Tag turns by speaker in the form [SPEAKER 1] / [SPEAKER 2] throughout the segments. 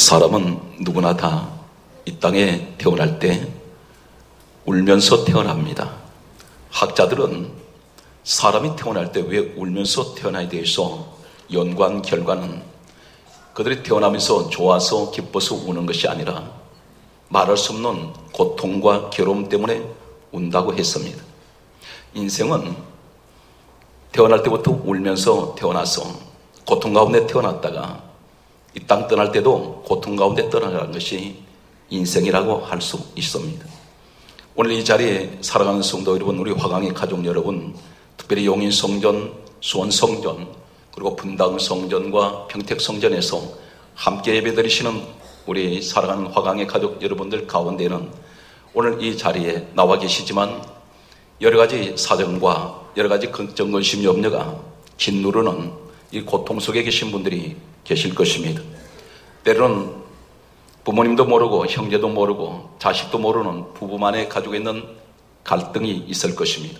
[SPEAKER 1] 사람은 누구나 다 이 땅에 태어날 때 울면서 태어납니다. 학자들은 사람이 태어날 때 왜 울면서 태어나야 돼서 연관 결과는 그들이 태어나면서 좋아서 기뻐서 우는 것이 아니라 말할 수 없는 고통과 괴로움 때문에 운다고 했습니다. 인생은 태어날 때부터 울면서 태어나서 고통 가운데 태어났다가 이 땅 떠날 때도 고통 가운데 떠나가는 것이 인생이라고 할 수 있습니다. 오늘 이 자리에 살아가는 성도 여러분, 우리 화강의 가족 여러분, 특별히 용인성전, 수원성전, 그리고 분당성전과 평택성전에서 함께 예배드리시는 우리 살아가는 화강의 가족 여러분들 가운데는 오늘 이 자리에 나와 계시지만 여러 가지 사정과 여러 가지 걱정, 근심, 염려가 짓누르는 이 고통 속에 계신 분들이 계실 것입니다. 때로는 부모님도 모르고 형제도 모르고 자식도 모르는 부부만의 가지고 있는 갈등이 있을 것입니다.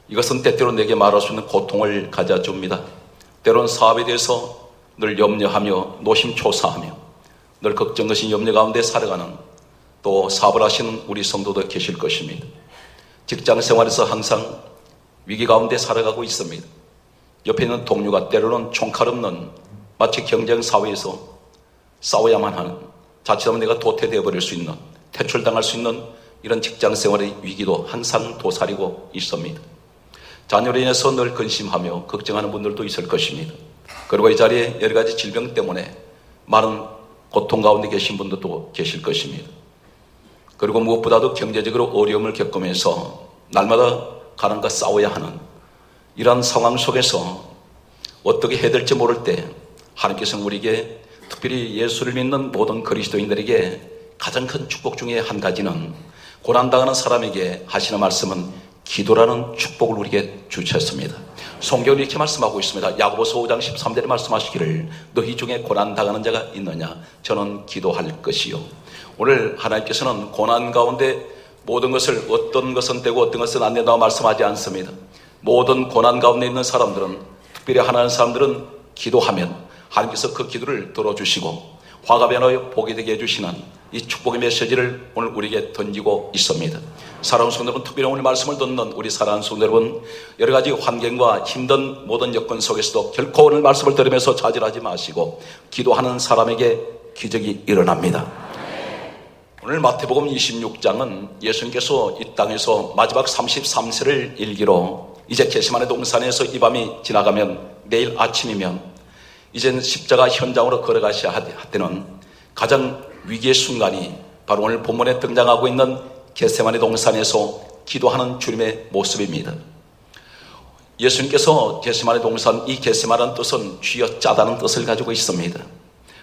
[SPEAKER 1] 이것은 때때로 내게 말할 수 있는 고통을 가져줍니다. 때로는 사업에 대해서 늘 염려하며 노심초사하며 늘 걱정, 것이 염려 가운데 살아가는 또 사업을 하시는 우리 성도도 계실 것입니다. 직장 생활에서 항상 위기 가운데 살아가고 있습니다. 옆에 있는 동료가 때로는 총칼 없는 마치 경쟁 사회에서 싸워야만 하는, 자칫하면 내가 도태되어 버릴 수 있는, 퇴출당할 수 있는 이런 직장 생활의 위기도 항상 도사리고 있습니다. 자녀로 인해서 늘 근심하며 걱정하는 분들도 있을 것입니다. 그리고 이 자리에 여러 가지 질병 때문에 많은 고통 가운데 계신 분들도 계실 것입니다. 그리고 무엇보다도 경제적으로 어려움을 겪으면서 날마다 가난과 싸워야 하는 이러한 상황 속에서 어떻게 해야 될지 모를 때 하나님께서는 우리에게, 특별히 예수를 믿는 모든 그리스도인들에게 가장 큰 축복 중에 한 가지는 고난당하는 사람에게 하시는 말씀은 기도라는 축복을 우리에게 주셨습니다. 성경은 이렇게 말씀하고 있습니다. 야고보서 5장 13절에 말씀하시기를 너희 중에 고난당하는 자가 있느냐? 저는 기도할 것이요. 오늘 하나님께서는 고난 가운데 모든 것을 어떤 것은 되고 어떤 것은 안 된다고 말씀하지 않습니다. 모든 고난 가운데 있는 사람들은, 특별히 하나님 사람들은 기도하면 하나님께서 그 기도를 들어주시고 화가 변하여 복이 되게 해주시는 이 축복의 메시지를 오늘 우리에게 던지고 있습니다. 사랑하는 성도 여러분, 특별히 오늘 말씀을 듣는 우리 사랑하는 성도 여러분, 여러 가지 환경과 힘든 모든 여건 속에서도 결코 오늘 말씀을 들으면서 좌절하지 마시고 기도하는 사람에게 기적이 일어납니다. 오늘 마태복음 26장은 예수님께서 이 땅에서 마지막 33세를 일기로 이제 겟세마네 동산에서 이 밤이 지나가면 내일 아침이면 이제는 십자가 현장으로 걸어가셔야 할 때는 가장 위기의 순간이 바로 오늘 본문에 등장하고 있는 겟세마네 동산에서 기도하는 주님의 모습입니다. 예수님께서 겟세마네 동산, 이 겟세마라는 뜻은 쥐어 짜다는 뜻을 가지고 있습니다.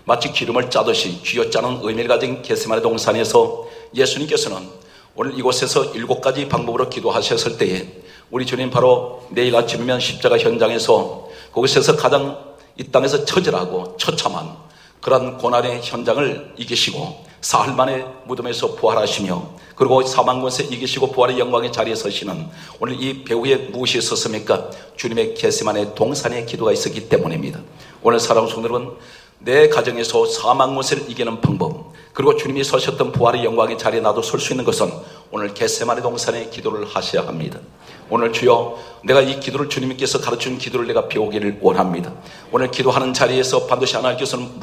[SPEAKER 1] 마치 기름을 짜듯이 쥐어 짜는 의미를 가진 겟세마네 동산에서 예수님께서는 오늘 이곳에서 7가지 방법으로 기도하셨을 때에 우리 주님 바로 내일 아침이면 십자가 현장에서 거기서 가장 이 땅에서 처절하고 처참한 그런 고난의 현장을 이기시고 사흘 만에 무덤에서 부활하시며 그리고 사망권세 이기시고 부활의 영광의 자리에 서시는 오늘 이 배후에 무엇이 있었습니까? 주님의 겟세마네 동산의 기도가 있었기 때문입니다. 오늘 사랑하는 성도 여러분, 내 가정에서 사망권세를 이기는 방법, 그리고 주님이 서셨던 부활의 영광의 자리에 나도 설 수 있는 것은 오늘 겟세마네 동산의 기도를 하셔야 합니다. 오늘 주여, 내가 이 기도를 주님께서 가르친 기도를 내가 배우기를 원합니다. 오늘 기도하는 자리에서 반드시 하나님께서는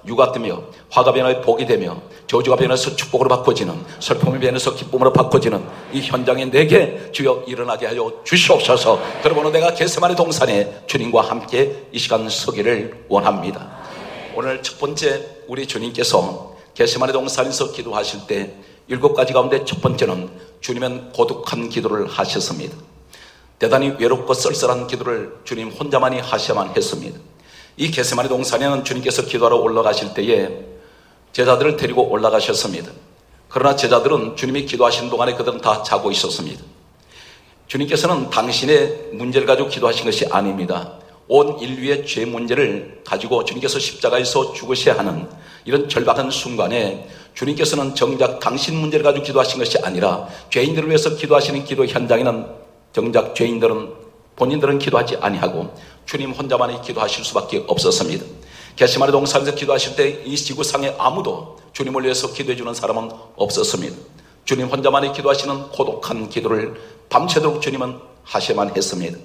[SPEAKER 1] 유가 되며 화가 변하여 복이 되며 저주가 변해서 축복으로 바꿔지는, 슬픔이 변해서 기쁨으로 바꿔지는 이 현장에 내게 주여 일어나게 하여 주시옵소서. 그러므로 내가 겟세마네 동산에 주님과 함께 이 시간 서기를 원합니다. 오늘 첫 번째, 우리 주님께서 겟세마네 동산에서 기도하실 때 7가지 가운데 첫 번째는 주님은 고독한 기도를 하셨습니다. 대단히 외롭고 쓸쓸한 기도를 주님 혼자만이 하셔야만 했습니다. 이 겟세마네 동산에는 주님께서 기도하러 올라가실 때에 제자들을 데리고 올라가셨습니다. 그러나 제자들은 주님이 기도하시는 동안에 그들은 다 자고 있었습니다. 주님께서는 당신의 문제를 가지고 기도하신 것이 아닙니다. 온 인류의 죄 문제를 가지고 주님께서 십자가에서 죽으셔야 하는 이런 절박한 순간에 주님께서는 정작 당신 문제를 가지고 기도하신 것이 아니라 죄인들을 위해서 기도하시는 기도 현장에는 정작 본인들은 기도하지 아니하고 주님 혼자만이 기도하실 수밖에 없었습니다. 겟세마네 동산에서 기도하실 때 이 지구상에 아무도 주님을 위해서 기도해 주는 사람은 없었습니다. 주님 혼자만이 기도하시는 고독한 기도를 밤새도록 주님은 하셔야만 했습니다.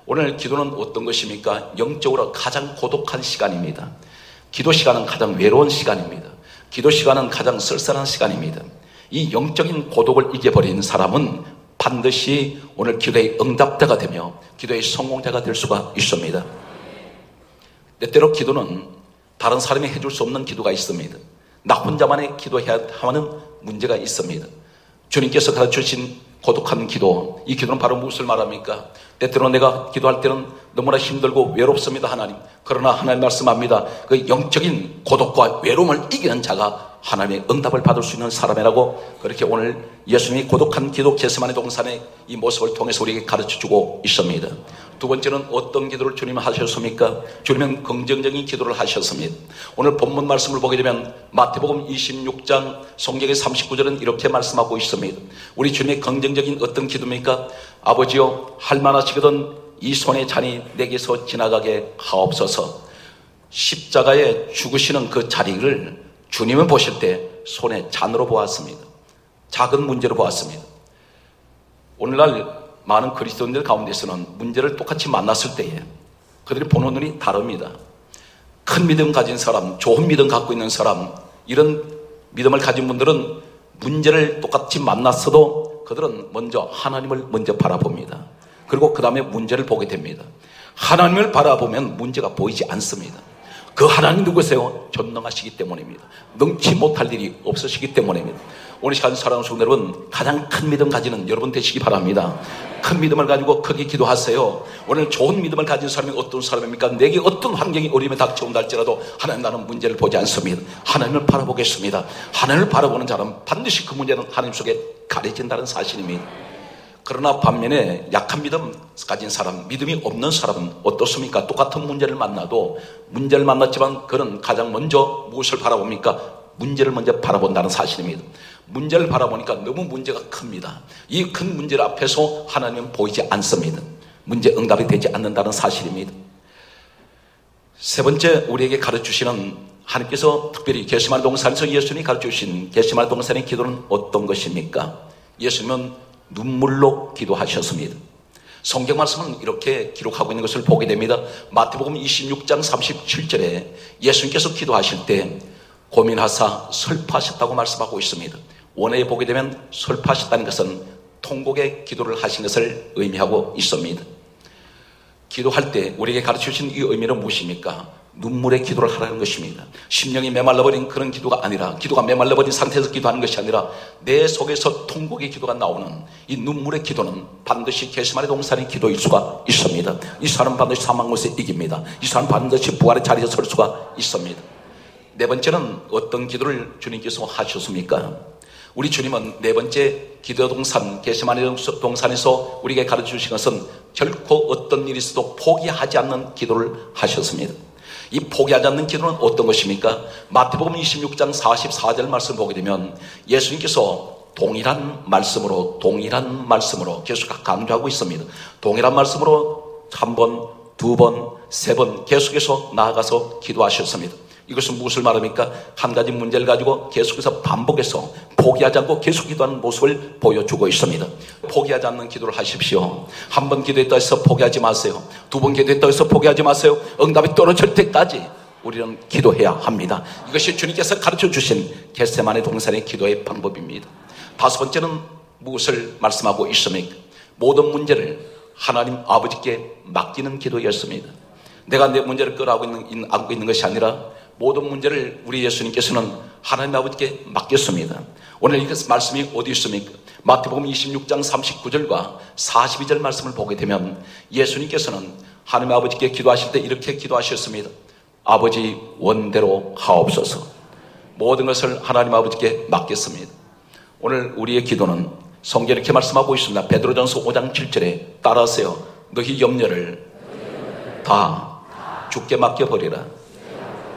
[SPEAKER 1] 오늘 기도는 어떤 것입니까? 영적으로 가장 고독한 시간입니다. 기도 시간은 가장 외로운 시간입니다. 기도 시간은 가장 쓸쓸한 시간입니다. 이 영적인 고독을 이겨버린 사람은 반드시 오늘 기도의 응답자가 되며 기도의 성공자가 될 수가 있습니다. 때때로 기도는 다른 사람이 해줄 수 없는 기도가 있습니다. 나 혼자만의 기도해야 하는 문제가 있습니다. 주님께서 가르쳐주신 고독한 기도, 이 기도는 바로 무엇을 말합니까? 때때로 내가 기도할 때는 너무나 힘들고 외롭습니다, 하나님. 그러나 하나님 말씀합니다. 그 영적인 고독과 외로움을 이기는 자가 하나님의 응답을 받을 수 있는 사람이라고, 그렇게 오늘 예수님이 고독한 기도 겟세마네 동산의 이 모습을 통해서 우리에게 가르쳐주고 있습니다. 두 번째는 어떤 기도를 주님은 하셨습니까? 주님은 긍정적인 기도를 하셨습니다. 오늘 본문 말씀을 보게 되면 마태복음 26장 성경의 39절은 이렇게 말씀하고 있습니다. 우리 주님의 긍정적인 어떤 기도입니까? 아버지여, 할만하시거든 이 손의 잔이 내게서 지나가게 하옵소서. 십자가에 죽으시는 그 자리를 주님은 보실 때 손의 잔으로 보았습니다. 작은 문제로 보았습니다. 오늘날 많은 그리스도인들 가운데서는 문제를 똑같이 만났을 때에 그들이 보는 눈이 다릅니다. 큰 믿음 가진 사람, 좋은 믿음 갖고 있는 사람, 이런 믿음을 가진 분들은 문제를 똑같이 만났어도 그들은 먼저 하나님을 먼저 바라봅니다. 그리고 그 다음에 문제를 보게 됩니다. 하나님을 바라보면 문제가 보이지 않습니다. 그 하나님 누구세요? 전능하시기 때문입니다. 능치 못할 일이 없으시기 때문입니다. 오늘 시간 사랑하는 성도 여러분, 가장 큰 믿음 가지는 여러분 되시기 바랍니다. 큰 믿음을 가지고 크게 기도하세요. 오늘 좋은 믿음을 가진 사람이 어떤 사람입니까? 내게 어떤 환경이 어려움에 닥쳐온다 할지라도 하나님, 나는 문제를 보지 않습니다. 하나님을 바라보겠습니다. 하나님을 바라보는 자는 반드시 그 문제는 하나님 속에 가려진다는 사실입니다. 그러나 반면에 약한 믿음 가진 사람, 믿음이 없는 사람은 어떻습니까? 똑같은 문제를 만나도 문제를 만났지만 그는 가장 먼저 무엇을 바라봅니까? 문제를 먼저 바라본다는 사실입니다. 문제를 바라보니까 너무 문제가 큽니다. 이 큰 문제를 앞에서 하나님은 보이지 않습니다. 문제 응답이 되지 않는다는 사실입니다. 세 번째, 우리에게 가르쳐주시는, 하나님께서 특별히 겟세마네 동산에서 예수님이 가르쳐주신 겟세마네 동산의 기도는 어떤 것입니까? 예수님은 눈물로 기도하셨습니다. 성경 말씀은 이렇게 기록하고 있는 것을 보게 됩니다. 마태복음 26장 37절에 예수님께서 기도하실 때 고민하사 슬퍼하셨다고 말씀하고 있습니다. 원어에 보게 되면 슬퍼하셨다는 것은 통곡의 기도를 하신 것을 의미하고 있습니다. 기도할 때 우리에게 가르쳐주신 이 의미는 무엇입니까? 눈물의 기도를 하라는 것입니다. 심령이 메말라버린 그런 기도가 아니라, 기도가 메말라버린 상태에서 기도하는 것이 아니라 내 속에서 통곡의 기도가 나오는 이 눈물의 기도는 반드시 겟세마네 동산의 기도일 수가 있습니다. 이 사람은 반드시 사망못에 이깁니다. 이 사람은 반드시 부활의 자리에 설 수가 있습니다. 네 번째는 어떤 기도를 주님께서 하셨습니까? 우리 주님은 네 번째 기도 동산, 겟세마네 동산에서 우리에게 가르쳐 주신 것은 결코 어떤 일이 있어도 포기하지 않는 기도를 하셨습니다. 이 포기하지 않는 기도는 어떤 것입니까? 마태복음 26장 44절 말씀을 보게 되면 예수님께서 동일한 말씀으로 계속 강조하고 있습니다. 동일한 말씀으로 한 번, 두 번, 세 번 계속해서 나아가서 기도하셨습니다. 이것은 무엇을 말합니까? 한 가지 문제를 가지고 계속해서 반복해서 포기하지 않고 계속 기도하는 모습을 보여주고 있습니다. 포기하지 않는 기도를 하십시오. 한 번 기도했다 해서 포기하지 마세요. 두 번 기도했다 해서 포기하지 마세요. 응답이 떨어질 때까지 우리는 기도해야 합니다. 이것이 주님께서 가르쳐 주신 겟세마네 동산의 기도의 방법입니다. 다섯 번째는 무엇을 말씀하고 있습니까? 모든 문제를 하나님 아버지께 맡기는 기도였습니다. 내가 내 문제를 안고 있는 것이 아니라 모든 문제를 우리 예수님께서는 하나님 아버지께 맡겼습니다. 오늘 이 말씀이 어디 있습니까? 마태복음 26장 39절과 42절 말씀을 보게 되면 예수님께서는 하나님 아버지께 기도하실 때 이렇게 기도하셨습니다. 아버지 원대로 하옵소서. 모든 것을 하나님 아버지께 맡겼습니다. 오늘 우리의 기도는 성경에 이렇게 말씀하고 있습니다. 베드로전서 5장 7절에 따라하세요. 너희 염려를 다 주께 맡겨버리라.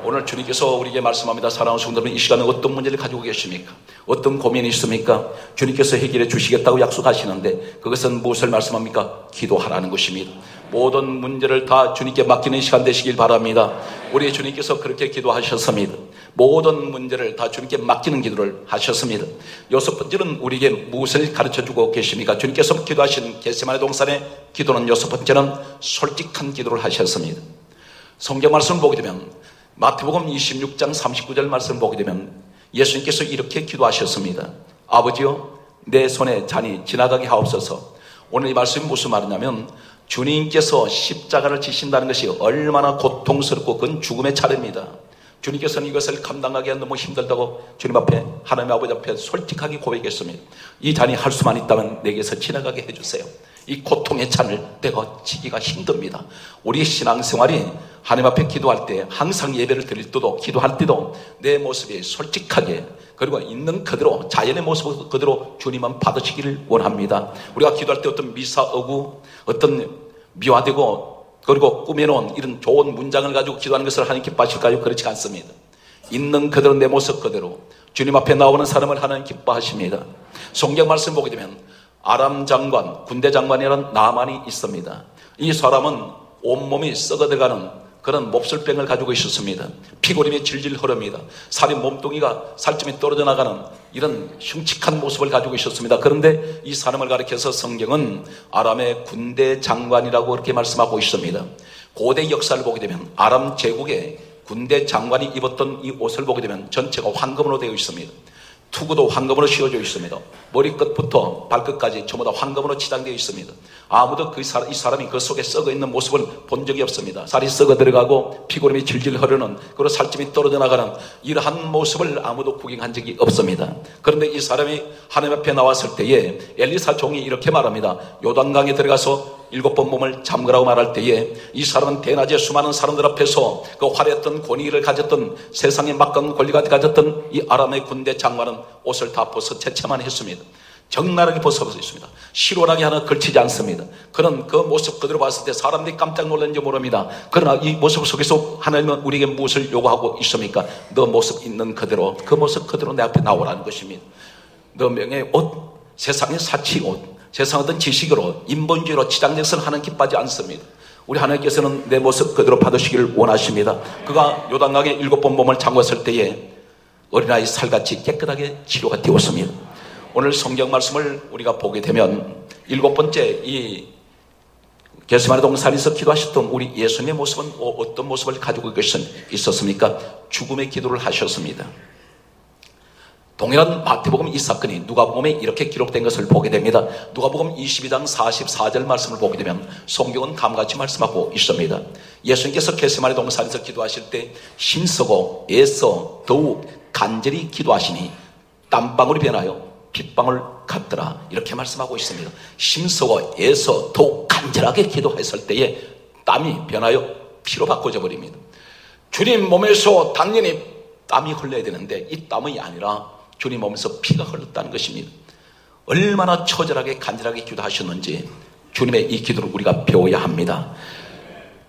[SPEAKER 1] 오늘 주님께서 우리에게 말씀합니다. 사랑하는 성도 여러분, 이 시간에 어떤 문제를 가지고 계십니까? 어떤 고민이 있습니까? 주님께서 해결해 주시겠다고 약속하시는데 그것은 무엇을 말씀합니까? 기도하라는 것입니다. 모든 문제를 다 주님께 맡기는 시간 되시길 바랍니다. 우리 주님께서 그렇게 기도하셨습니다. 모든 문제를 다 주님께 맡기는 기도를 하셨습니다. 여섯 번째는 우리에게 무엇을 가르쳐주고 계십니까? 주님께서 기도하신 겟세마네 동산의 기도는 여섯 번째는 솔직한 기도를 하셨습니다. 성경 말씀을 보게 되면 마태복음 26장 39절 말씀을 보게 되면 예수님께서 이렇게 기도하셨습니다. 아버지여, 내 손에 잔이 지나가게 하옵소서. 오늘 이 말씀이 무슨 말이냐면 주님께서 십자가를 지신다는 것이 얼마나 고통스럽고 그건 죽음의 차례입니다. 주님께서는 이것을 감당하기가 너무 힘들다고 주님 앞에, 하나님 아버지 앞에 솔직하게 고백했습니다. 이 잔이 할 수만 있다면 내게서 지나가게 해주세요. 이 고통의 잔을 내가 지기가 힘듭니다. 우리 신앙생활이 하나님 앞에 기도할 때, 항상 예배를 드릴 때도, 기도할 때도 내 모습이 솔직하게, 그리고 있는 그대로, 자연의 모습 그대로 주님만 받으시기를 원합니다. 우리가 기도할 때 어떤 미사어구, 어떤 미화되고 그리고 꾸며놓은 이런 좋은 문장을 가지고 기도하는 것을 하나님 기뻐하실까요? 그렇지 않습니다. 있는 그대로, 내 모습 그대로 주님 앞에 나오는 사람을 하나님 기뻐하십니다. 성경 말씀 보게 되면 아람 장관, 군대 장관이라는 나만이 있습니다. 이 사람은 온몸이 썩어들어가는 그런 몹쓸병을 가지고 있었습니다. 피고림이 질질 흐릅니다. 살이 몸뚱이가 살점이 떨어져 나가는 이런 흉측한 모습을 가지고 있었습니다. 그런데 이 사람을 가리켜서 성경은 아람의 군대 장관이라고 그렇게 말씀하고 있습니다. 고대 역사를 보게 되면 아람 제국의 군대 장관이 입었던 이 옷을 보게 되면 전체가 황금으로 되어 있습니다. 투구도 황금으로 씌워져 있습니다. 머리끝부터 발끝까지 전부 다 황금으로 치장되어 있습니다. 아무도 이 사람이 그 속에 썩어 있는 모습을 본 적이 없습니다. 살이 썩어 들어가고 피고름이 질질 흐르는, 그리고 살점이 떨어져 나가는 이러한 모습을 아무도 구경한 적이 없습니다. 그런데 이 사람이 하나님 앞에 나왔을 때에 엘리사 종이 이렇게 말합니다. 요단강에 들어가서 7번 몸을 잠그라고 말할 때에 이 사람은 대낮에 수많은 사람들 앞에서 그 화려했던 권위를 가졌던, 세상의 막강한 권리가 가졌던 이 아람의 군대 장관은 옷을 다 벗어 채채만 했습니다. 적나라하게 벗어버려 있습니다. 실오라기 하나 걸치지 않습니다. 그런 그 모습 그대로 봤을 때 사람들이 깜짝 놀랐는지 모릅니다. 그러나 이 모습 속에서 하나님은 우리에게 무엇을 요구하고 있습니까? 너 모습 있는 그대로, 그 모습 그대로 내 앞에 나오라는 것입니다. 너 명예의 옷, 세상의 사치 옷, 세상 어떤 지식으로, 인본주의로 치장돼서는 하나님 기뻐하지 않습니다. 우리 하나님께서는 내 모습 그대로 받으시기를 원하십니다. 그가 요단강에 7번 몸을 잠궜을 때에 어린아이 살같이 깨끗하게 치료가 되었습니다. 오늘 성경 말씀을 우리가 보게 되면 7번째 이 겟세마네 동산에서 기도하셨던 우리 예수님의 모습은 어떤 모습을 가지고 있었습니까? 죽음의 기도를 하셨습니다. 동일한 마태복음 이 사건이 누가복음에 이렇게 기록된 것을 보게 됩니다. 누가복음 22장 44절 말씀을 보게 되면 성경은 다음같이 말씀하고 있습니다. 예수님께서 겟세마네 동산에서 기도하실 때 힘쓰고 애써 더욱 간절히 기도하시니 땀방울이 변하여 핏방울 같더라, 이렇게 말씀하고 있습니다. 힘쓰고 애써 더욱 간절하게 기도했을 때에 땀이 변하여 피로 바꿔져 버립니다. 주님 몸에서 당연히 땀이 흘러야 되는데 이 땀이 아니라 주님 몸에서 피가 흘렀다는 것입니다. 얼마나 처절하게 간절하게 기도하셨는지 주님의 이 기도를 우리가 배워야 합니다.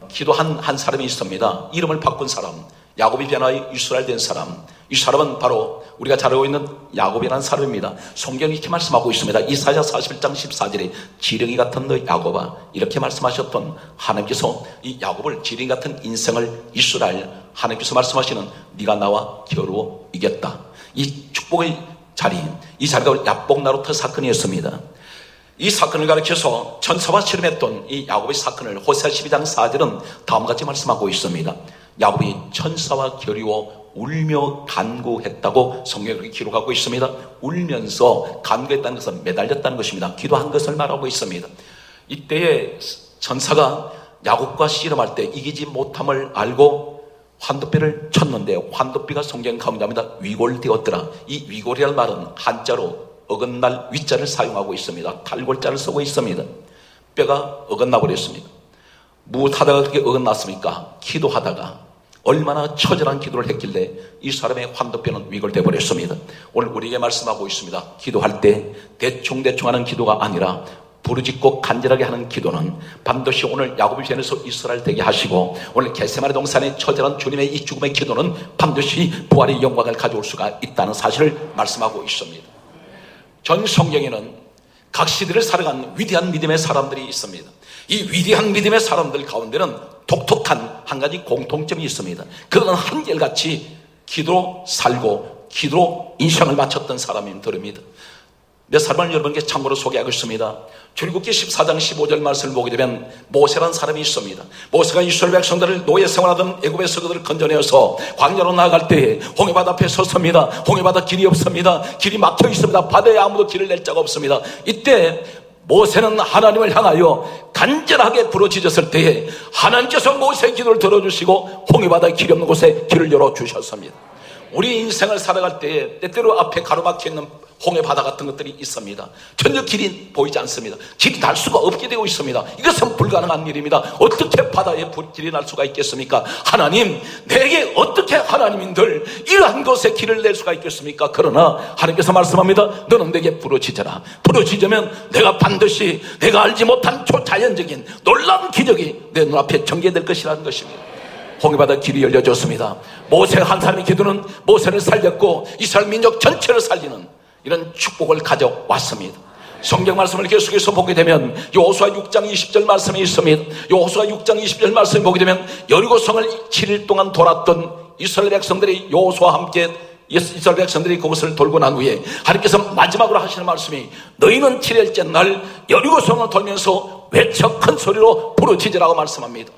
[SPEAKER 1] 기도한 한 사람이 있습니다. 이름을 바꾼 사람, 야곱이 변화해 이스라엘 된 사람. 이 사람은 바로 우리가 잘 알고 있는 야곱이라는 사람입니다. 성경이 이렇게 말씀하고 있습니다. 이사야 41장 14절에 지렁이 같은 너 야곱아, 이렇게 말씀하셨던 하나님께서 이 야곱을, 지렁이 같은 인생을 이스라엘, 하나님께서 말씀하시는 네가 나와 겨루어 이겼다. 이 축복의 자리, 이 자리가 야복 나루터 사건이었습니다. 이 사건을 가리켜서 천사와 씨름했던 이 야곱의 사건을 호세아 12장 4절은 다음같이 말씀하고 있습니다. 야곱이 천사와 겨루어 울며 간구했다고 성경에 그렇게 기록하고 있습니다. 울면서 간구했다는 것은 매달렸다는 것입니다. 기도한 것을 말하고 있습니다. 이때에 천사가 야곱과 씨름할 때 이기지 못함을 알고 환도뼈를 쳤는데 환도뼈가 성경 가운데 위골되었더라. 이 위골이라는 말은 한자로 어긋날 위자를 사용하고 있습니다. 탈골자를 쓰고 있습니다. 뼈가 어긋나 버렸습니다. 무엇하다가 그렇게 어긋났습니까? 기도하다가 얼마나 처절한 기도를 했길래 이 사람의 환도뼈는 위골돼 버렸습니다. 오늘 우리에게 말씀하고 있습니다. 기도할 때 대충대충 하는 기도가 아니라 부르짖고 간절하게 하는 기도는 반드시 오늘 야곱의 편에서 이스라엘 되게 하시고 오늘 겟세마네 동산의 처절한 주님의 이 죽음의 기도는 반드시 부활의 영광을 가져올 수가 있다는 사실을 말씀하고 있습니다. 전 성경에는 각 시대를 살아간 위대한 믿음의 사람들이 있습니다. 이 위대한 믿음의 사람들 가운데는 독특한 한 가지 공통점이 있습니다. 그들은 한결같이 기도로 살고 기도로 인생을 마쳤던 사람들입니다. 몇 사람을 여러분께 참고로 소개하겠습니다. 출애굽기 14장 15절 말씀을 보게 되면 모세라는 사람이 있습니다. 모세가 이스라엘 백성들을 노예 생활하던 애굽에서 그들을 건져내어서 광야로 나아갈 때에 홍해바다 앞에 섰습니다. 홍해바다 길이 없습니다. 길이 막혀 있습니다. 바다에 아무도 길을 낼 자가 없습니다. 이때 모세는 하나님을 향하여 간절하게 부르짖었을 때에 하나님께서 모세의 기도를 들어주시고 홍해바다에 길이 없는 곳에 길을 열어주셨습니다. 우리 인생을 살아갈 때에 때때로 앞에 가로막혀 있는 홍해바다 같은 것들이 있습니다. 전혀 길이 보이지 않습니다. 길이 날 수가 없게 되어 있습니다. 이것은 불가능한 일입니다. 어떻게 바다에 길이 날 수가 있겠습니까? 하나님, 내게 어떻게 하나님인들 이러한 곳에 길을 낼 수가 있겠습니까? 그러나 하나님께서 말씀합니다. 너는 내게 부르짖어라. 부르짖으면 내가 반드시 내가 알지 못한 초자연적인 놀라운 기적이 내 눈앞에 전개될 것이라는 것입니다. 홍해바다 길이 열려졌습니다. 모세 한 사람의 기도는 모세를 살렸고 이스라엘 민족 전체를 살리는 이런 축복을 가져왔습니다. 성경 말씀을 계속해서 보게 되면 여호수아 6장 20절 말씀이 있습니다. 여호수아 6장 20절 말씀을 보게 되면 여리고성을 7일 동안 돌았던 이스라엘 백성들이 여호수아와 함께 이스라엘 백성들이 그것을 돌고 난 후에 하나님께서 마지막으로 하시는 말씀이 너희는 7일째 날 여리고성을 돌면서 외쳐 큰 소리로 부르짖으라고 말씀합니다.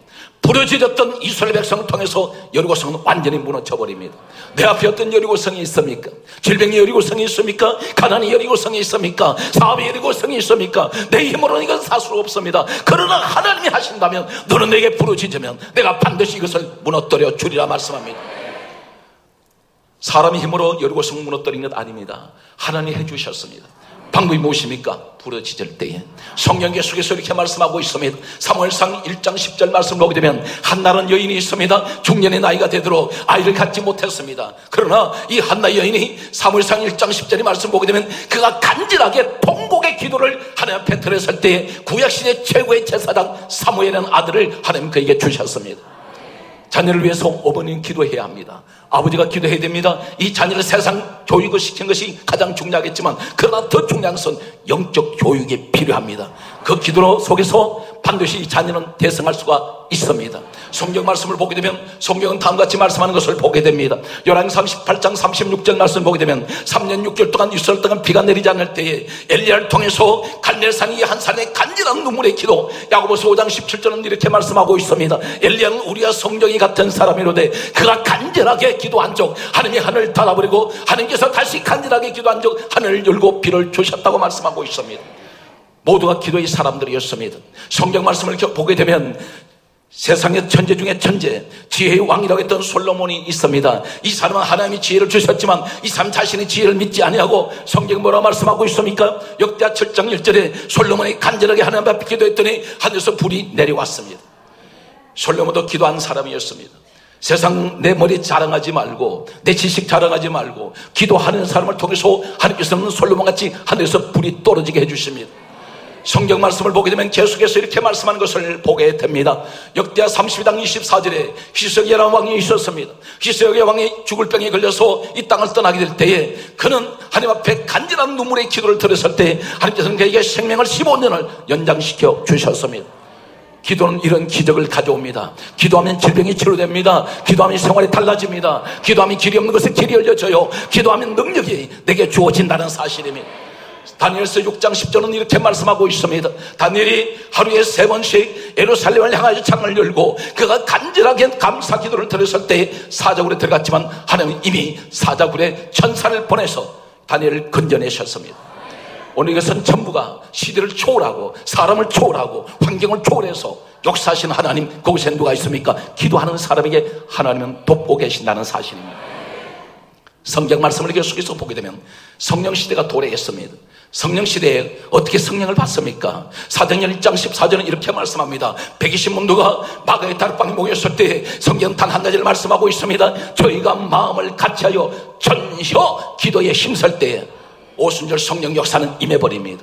[SPEAKER 1] 부르짖었던 이스라엘 백성을 통해서 여리고성은 완전히 무너져버립니다. 내 앞에 어떤 여리고성이 있습니까? 질병이 여리고성이 있습니까? 가난이 여리고성이 있습니까? 사업이 여리고성이 있습니까? 내 힘으로는 이건 살 수 없습니다. 그러나 하나님이 하신다면 너는 내게 부르짖으면 내가 반드시 이것을 무너뜨려 주리라 말씀합니다. 사람의 힘으로 여리고성 무너뜨린 것 아닙니다. 하나님이 해주셨습니다. 방법이 무엇입니까? 부르짖을 때에 성경 계속해서 이렇게 말씀하고 있습니다. 사무엘상 1장 10절 말씀을 보게 되면 한나라는 여인이 있습니다. 중년의 나이가 되도록 아이를 갖지 못했습니다. 그러나 이 한나 여인이 사무엘상 1장 10절의 말씀을 보게 되면 그가 간절하게 통곡의 기도를 하나님 앞에 드렸을 때에 구약시대 최고의 제사장 사무엘이라는 아들을 하나님 그에게 주셨습니다. 자녀를 위해서 어머니는 기도해야 합니다. 아버지가 기도해야 됩니다. 이 자녀를 세상 교육을 시킨 것이 가장 중요하겠지만 그러나 더 중요한 것은 영적 교육이 필요합니다. 그 기도 속에서 반드시 이 자녀는 대성할 수가 있습니다. 성경 말씀을 보게 되면 성경은 다음같이 말씀하는 것을 보게 됩니다. 열왕기 38장 36절 말씀을 보게 되면 3년 6개월 동안 이스라엘 땅은 비가 내리지 않을 때에 엘리야를 통해서 갈멜산이 한 사람의 간절한 눈물의 기도, 야고보서 5장 17절은 이렇게 말씀하고 있습니다. 엘리야는 우리와 성령이 같은 사람이로되 그가 간절하게 기도한 적 하나님이 하늘을 닫아버리고 하나님께서 다시 간절하게 기도한 적 하늘을 열고 비를 주셨다고 말씀하고 있습니다. 모두가 기도의 사람들이었습니다. 성경 말씀을 보게 되면 세상의 천재 중에 천재, 지혜의 왕이라고 했던 솔로몬이 있습니다. 이 사람은 하나님이 지혜를 주셨지만 이 사람 자신의 지혜를 믿지 아니하고 성경은 뭐라고 말씀하고 있습니까? 역대하 7장 1절에 솔로몬이 간절하게 하나님 앞에 기도했더니 하늘에서 불이 내려왔습니다. 솔로몬도 기도한 사람이었습니다. 세상 내 머리 자랑하지 말고 내 지식 자랑하지 말고 기도하는 사람을 통해서 하나님께서는 솔로몬같이 하늘에서 불이 떨어지게 해주십니다. 성경 말씀을 보게 되면 계속해서 이렇게 말씀하는 것을 보게 됩니다. 역대하 32장 24절에 히스기야라는 왕이 있었습니다. 히스기야 왕이 죽을 병에 걸려서 이 땅을 떠나게 될 때에 그는 하나님 앞에 간절한 눈물의 기도를 들었을 때 하나님께서는 그에게 생명을 15년을 연장시켜 주셨습니다. 기도는 이런 기적을 가져옵니다. 기도하면 질병이 치료됩니다. 기도하면 생활이 달라집니다. 기도하면 길이 없는 것에 길이 열려져요. 기도하면 능력이 내게 주어진다는 사실입니다. 다니엘서 6장 10절은 이렇게 말씀하고 있습니다. 다니엘이 하루에 3번씩 예루살렘을 향하여 창을 열고 그가 간절하게 감사 기도를 드렸을 때 사자굴에 들어갔지만 하나님은 이미 사자굴에 천사를 보내서 다니엘을 건져내셨습니다. 오늘 이것은 전부가 시대를 초월하고 사람을 초월하고 환경을 초월해서 역사하신 하나님, 그곳에 누가 있습니까? 기도하는 사람에게 하나님은 돕고 계신다는 사실입니다. 성경 말씀을 계속해서 보게 되면 성령시대가 도래했습니다. 성령시대에 어떻게 성령을 받습니까? 사도행전 1장 14절은 이렇게 말씀합니다. 120문도가 마가의 다락방에 모였을 때 성경 단 한 가지를 말씀하고 있습니다. 저희가 마음을 같이하여 전혀 기도에 힘쓸 때에 오순절 성령 역사는 임해버립니다.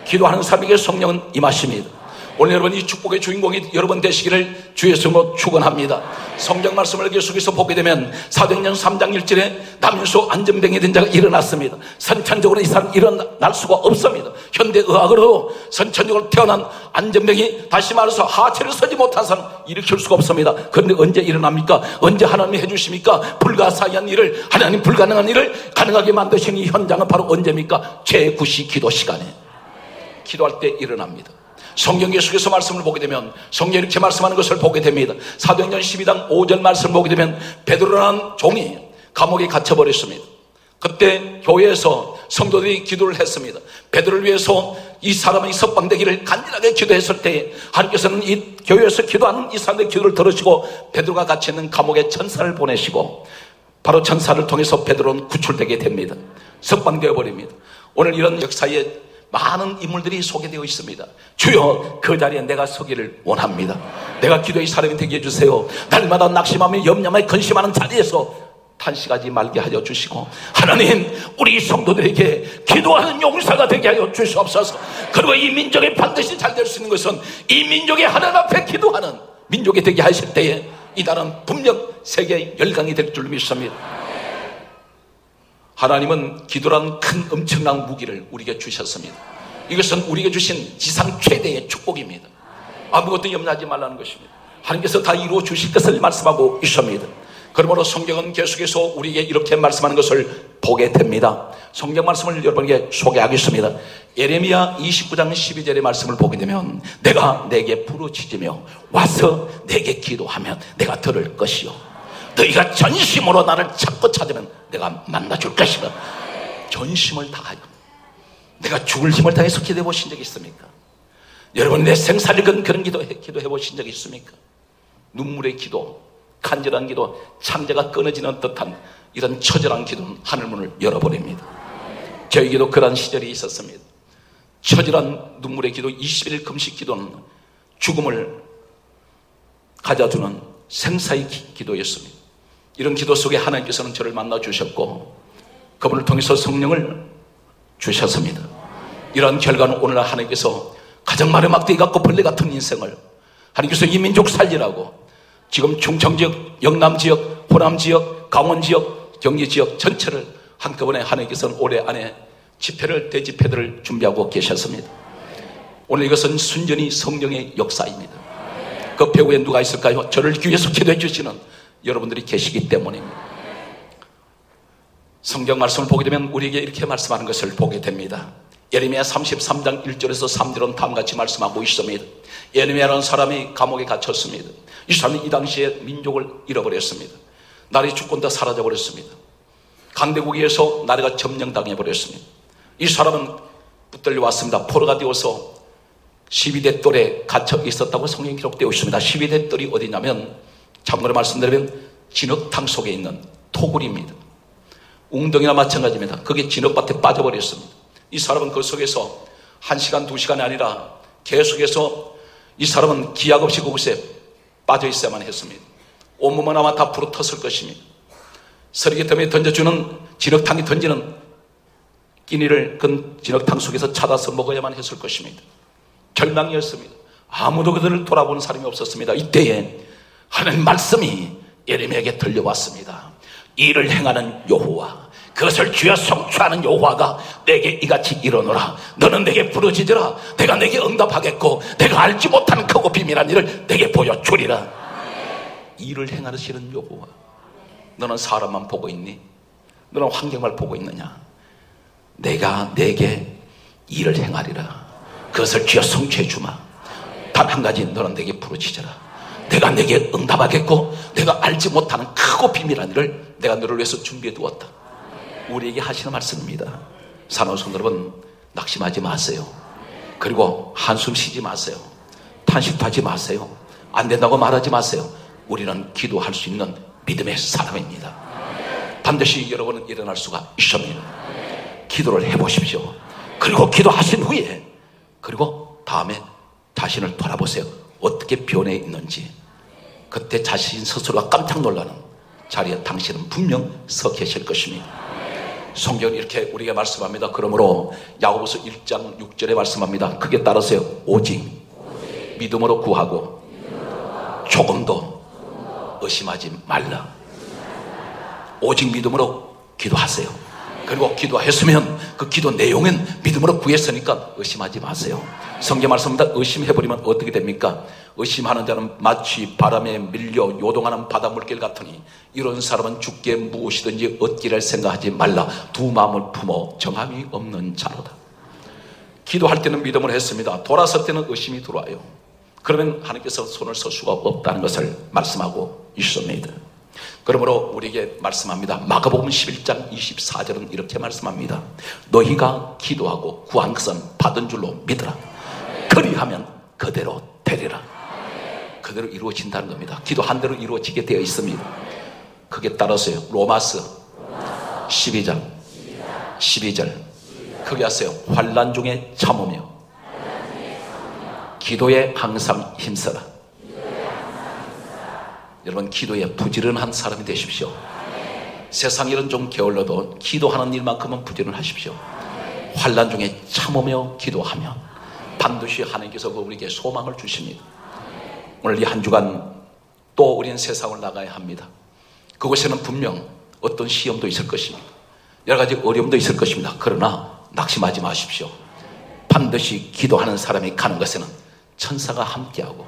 [SPEAKER 1] 기도하는 사람에게 성령은 임하십니다. 오늘 여러분 이 축복의 주인공이 여러분 되시기를 주의 이름으로 축원합니다. 성경 말씀을 계속해서 보게 되면 사도행전 3장 1절에 남윤수 안전병이 된 자가 일어났습니다. 선천적으로 이 사람 일어날 수가 없습니다. 현대의학으로도 선천적으로 태어난 안전병이 다시 말해서 하체를 서지 못한 사람 일으킬 수가 없습니다. 그런데 언제 일어납니까? 언제 하나님이 해주십니까? 불가사의한 일을, 하나님 불가능한 일을 가능하게 만드신 이 현장은 바로 언제입니까? 제9시 기도 시간에 기도할 때 일어납니다. 성경 계속해서 말씀을 보게 되면 성경이 이렇게 말씀하는 것을 보게 됩니다. 사도행전 12장 5절 말씀을 보게 되면 베드로라는 종이 감옥에 갇혀버렸습니다. 그때 교회에서 성도들이 기도를 했습니다. 베드로를 위해서 이 사람이 석방되기를 간절하게 기도했을 때 하나님께서는 이 교회에서 기도하는 이 사람의 기도를 들으시고 베드로가 갇혀있는 감옥에 천사를 보내시고 바로 천사를 통해서 베드로는 구출되게 됩니다. 석방되어 버립니다. 오늘 이런 역사에 많은 인물들이 소개되어 있습니다. 주여, 그 자리에 내가 서기를 원합니다. 내가 기도의 사람이 되게 해주세요. 날마다 낙심하며 염려하며 근심하는 자리에서 탄식하지 말게 하여 주시고, 하나님, 우리 성도들에게 기도하는 용사가 되게 하여 주시옵소서. 그리고 이 민족이 반드시 잘 될 수 있는 것은 이 민족이 하나님 앞에 기도하는 민족이 되게 하실 때에 이 나라는 분명 세계의 열강이 될 줄 믿습니다. 하나님은 기도라는 큰 엄청난 무기를 우리에게 주셨습니다. 이것은 우리에게 주신 지상 최대의 축복입니다. 아무것도 염려하지 말라는 것입니다. 하나님께서 다 이루어 주실 것을 말씀하고 있습니다. 그러므로 성경은 계속해서 우리에게 이렇게 말씀하는 것을 보게 됩니다. 성경 말씀을 여러분에게 소개하겠습니다. 예레미야 29장 12절의 말씀을 보게 되면 내가 내게 부르짖으며 와서 내게 기도하면 내가 들을 것이요 너희가 전심으로 나를 찾고 찾으면 내가 만나줄 것이다. 전심을 다하여 내가 죽을 힘을 다해서 기도해 보신 적이 있습니까? 여러분, 내 생사를 건 그런 기도해 보신 적이 있습니까? 눈물의 기도, 간절한 기도, 창자가 끊어지는 듯한 이런 처절한 기도는 하늘문을 열어버립니다. 저에게도 그런 시절이 있었습니다. 처절한 눈물의 기도, 20일 금식 기도는 죽음을 가져주는 생사의 기도였습니다. 이런 기도 속에 하나님께서는 저를 만나 주셨고 그분을 통해서 성령을 주셨습니다. 이러한 결과는 오늘 하나님께서 가장 마른 막대기 같고 벌레 같은 인생을 하나님께서 이 민족 살리라고 지금 충청지역, 영남지역, 호남지역, 강원지역, 경기지역 전체를 한꺼번에 하나님께서는 올해 안에 집회를, 대집회들을 준비하고 계셨습니다. 오늘 이것은 순전히 성령의 역사입니다. 그 배후에 누가 있을까요? 저를 위해서 기도해 주시는 여러분들이 계시기 때문입니다. 성경 말씀을 보게 되면 우리에게 이렇게 말씀하는 것을 보게 됩니다. 예레미야 33장 1절에서 3절은 다음같이 말씀하고 있습니다. 예레미야라는 사람이 감옥에 갇혔습니다. 이 사람이 이 당시에 민족을 잃어버렸습니다. 나라의 주권도 사라져버렸습니다. 강대국에서 나라가 점령당해버렸습니다. 이 사람은 붙들려 왔습니다. 포로가 되어서 12대 똘에 갇혀 있었다고 성경에 기록되어 있습니다. 12대 똘이 어디냐면 참고로 말씀드리면 진흙탕 속에 있는 토굴입니다. 웅덩이나 마찬가지입니다. 그게 진흙밭에 빠져버렸습니다. 이 사람은 그 속에서 1시간, 2시간이 아니라 계속해서 이 사람은 기약 없이 그곳에 빠져 있어야만 했습니다. 온몸은 아마 다 불어텄을 것입니다. 서리개텀에 던져주는 진흙탕이 던지는 끼니를 그 진흙탕 속에서 찾아서 먹어야만 했을 것입니다. 절망이었습니다. 아무도 그들을 돌아보는 사람이 없었습니다. 이때에 하나님 말씀이 예레미야에게 들려왔습니다. 이를 행하는 여호와, 그것을 주여 성취하는 여호와가 내게 이같이 이르노라. 너는 내게 부르짖으라. 내가 내게 응답하겠고 내가 알지 못하는 크고 비밀한 일을 내게 보여주리라. 이를 행하시는 여호와, 너는 사람만 보고 있니? 너는 환경을 보고 있느냐? 내가 내게 일을 행하리라. 그것을 주여 성취해 주마. 단 한 가지, 너는 내게 부르짖으라. 내가 내게 응답하겠고 내가 알지 못하는 크고 비밀한 일을 내가 너를 위해서 준비해 두었다. 우리에게 하시는 말씀입니다. 사랑하는 성도 여러분, 낙심하지 마세요. 그리고 한숨 쉬지 마세요. 탄식도 하지 마세요. 안 된다고 말하지 마세요. 우리는 기도할 수 있는 믿음의 사람입니다. 반드시 여러분은 일어날 수가 있습니다. 기도를 해보십시오. 그리고 기도하신 후에 그리고 다음에 자신을 돌아보세요. 어떻게 변해 있는지. 그때 자신 스스로가 깜짝 놀라는 자리에 당신은 분명 서 계실 것입니다. 성경은 이렇게 우리에게 말씀합니다. 그러므로 야고보서 1장 6절에 말씀합니다. 그게 따르세요. 오직 믿음으로 구하고 조금도 의심하지 말라. 오직 믿음으로 기도하세요. 그리고 기도했으면 그 기도 내용은 믿음으로 구했으니까 의심하지 마세요. 성경 말씀입니다. 의심해버리면 어떻게 됩니까? 의심하는 자는 마치 바람에 밀려 요동하는 바닷물길 같으니 이런 사람은 주께 무엇이든지 얻기를 생각하지 말라. 두 마음을 품어 정함이 없는 자로다. 기도할 때는 믿음을 했습니다. 돌아설 때는 의심이 들어와요. 그러면 하나님께서 손을 쓸 수가 없다는 것을 말씀하고 있습니다. 그러므로 우리에게 말씀합니다. 마가복음 11장 24절은 이렇게 말씀합니다. 너희가 기도하고 구한 것은 받은 줄로 믿으라. 그리하면 그대로 되리라. 그대로 이루어진다는 겁니다. 기도한 대로 이루어지게 되어 있습니다. 그게 따라서요. 로마서 12장 12절 크게 하세요. 환난 중에 참으며 기도에 항상 힘써라. 여러분, 기도에 부지런한 사람이 되십시오. 세상 일은 좀 게을러도 기도하는 일만큼은 부지런하십시오. 환난 중에 참으며 기도하면 반드시 하나님께서 우리에게 소망을 주십니다. 오늘 이 한 주간 또 우리는 세상을 나가야 합니다. 그곳에는 분명 어떤 시험도 있을 것입니다. 여러 가지 어려움도 있을 것입니다. 그러나 낙심하지 마십시오. 반드시 기도하는 사람이 가는 곳에는 천사가 함께하고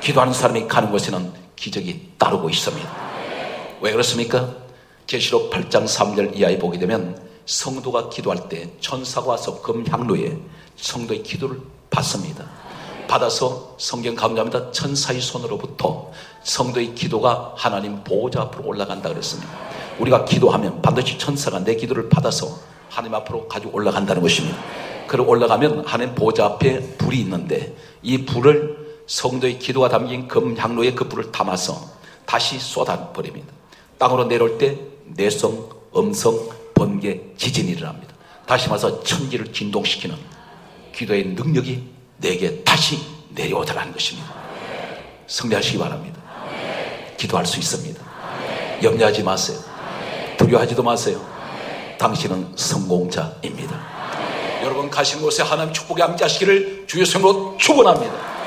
[SPEAKER 1] 기도하는 사람이 가는 곳에는 기적이 따르고 있습니다. 왜 그렇습니까? 계시록 8장 3절 이하에 보게 되면 성도가 기도할 때 천사가 와서 금향로에 성도의 기도를 받습니다. 받아서 성경 가운데 합니다. 천사의 손으로부터 성도의 기도가 하나님 보호자 앞으로 올라간다 그랬습니다. 우리가 기도하면 반드시 천사가 내 기도를 받아서 하나님 앞으로 가지고 올라간다는 것입니다. 그리고 올라가면 하나님 보호자 앞에 불이 있는데 이 불을 성도의 기도가 담긴 금향로에 그 불을 담아서 다시 쏟아버립니다. 땅으로 내려올 때 내성, 음성, 번개, 지진이 일어납니다. 다시 말해서 천지를 진동시키는 기도의 능력이 내게 다시 내려오더라는 것입니다. 승리하시기 바랍니다. 기도할 수 있습니다. 염려하지 마세요. 두려워하지도 마세요. 당신은 성공자입니다. 여러분 가시는 곳에 하나님 축복이 함께하시기를 주의 성으로 축원합니다.